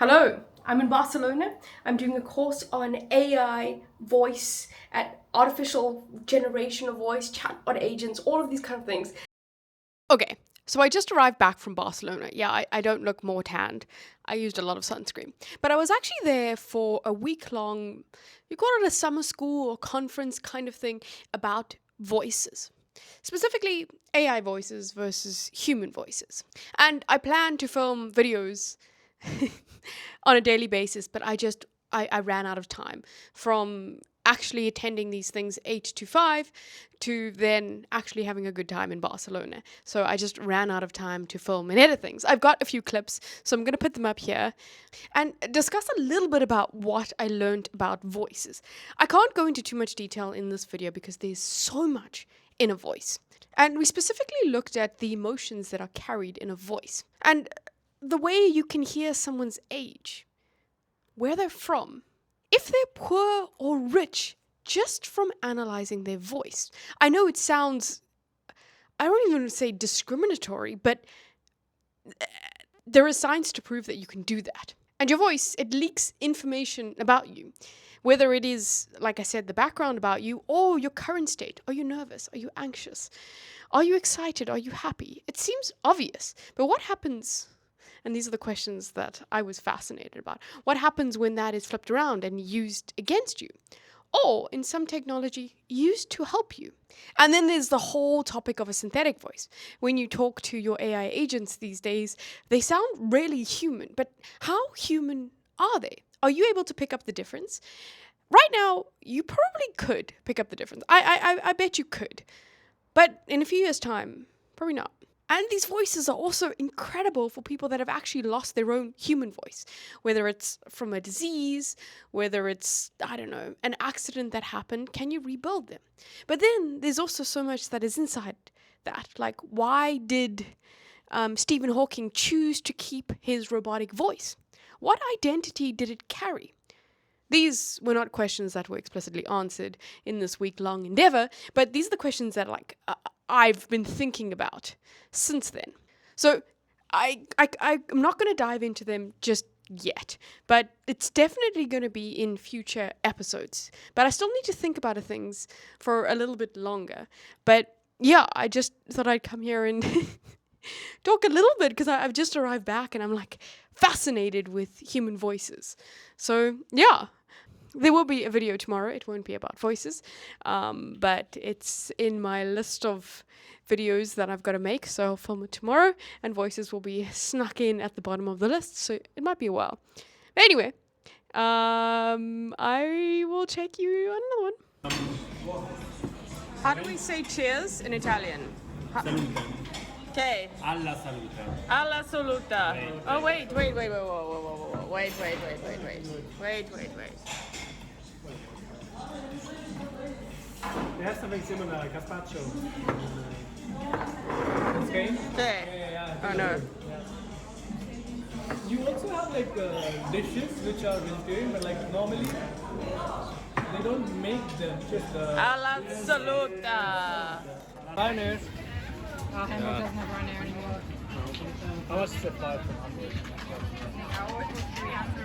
Hello, I'm in Barcelona. I'm doing a course on AI voice and artificial generation of voice, chatbot agents, all of these kind of things. Okay, so I just arrived back from Barcelona. Yeah, I don't look more tanned. I used a lot of sunscreen. But I was actually there for a week long, you call it a summer school or conference kind of thing about voices. Specifically, AI voices versus human voices. And I plan to film videos on a daily basis, but I ran out of time from actually attending these things 8 to 5 to then actually having a good time in Barcelona. So I just ran out of time to film and edit things. I've got a few clips, so I'm going to put them up here and discuss a little bit about what I learned about voices. I can't go into too much detail in this video because there's so much in a voice. And we specifically looked at the emotions that are carried in a voice and the way you can hear someone's age, where they're from, if they're poor or rich, just from analyzing their voice. I know it sounds, I don't even want to say discriminatory, but there is science to prove that you can do that. And your voice, it leaks information about you. Whether it is, like I said, the background about you or your current state. Are you nervous? Are you anxious? Are you excited? Are you happy? It seems obvious, but what happens? And these are the questions that I was fascinated about. What happens when that is flipped around and used against you? Or, in some technology, used to help you. And then there's the whole topic of a synthetic voice. When you talk to your AI agents these days, they sound really human. But how human are they? Are you able to pick up the difference? Right now, you probably could pick up the difference. I bet you could. But in a few years' time, probably not. And these voices are also incredible for people that have actually lost their own human voice, whether it's from a disease, whether it's, I don't know, an accident that happened. Can you rebuild them? But then there's also so much that is inside that. Like, why did Stephen Hawking choose to keep his robotic voice? What identity did it carry? These were not questions that were explicitly answered in this week-long endeavor, but these are the questions that I've been thinking about since then. So I'm not going to dive into them just yet, but it's definitely going to be in future episodes. But I still need to think about things for a little bit longer. But yeah, I just thought I'd come here and talk a little bit because I've just arrived back and I'm like fascinated with human voices. So yeah. There will be a video tomorrow. It won't be about voices, but it's in my list of videos that I've got to make. So I'll film it tomorrow, and voices will be snuck in at the bottom of the list. So it might be a while. But anyway, I will check you on another one. How do we say cheers in Italian? Okay. Alla salute. Alla saluta. Oh wait. Wait. They have something similar, like gazpacho. Spain? Okay. Yeah. Oh no. You also have like dishes which are vegetarian, but like normally they don't make them. Just Alla saluta. Pioneers. Hamburg doesn't have Ryanair anymore. How much is it? 5 from Hamburg. Ours was 300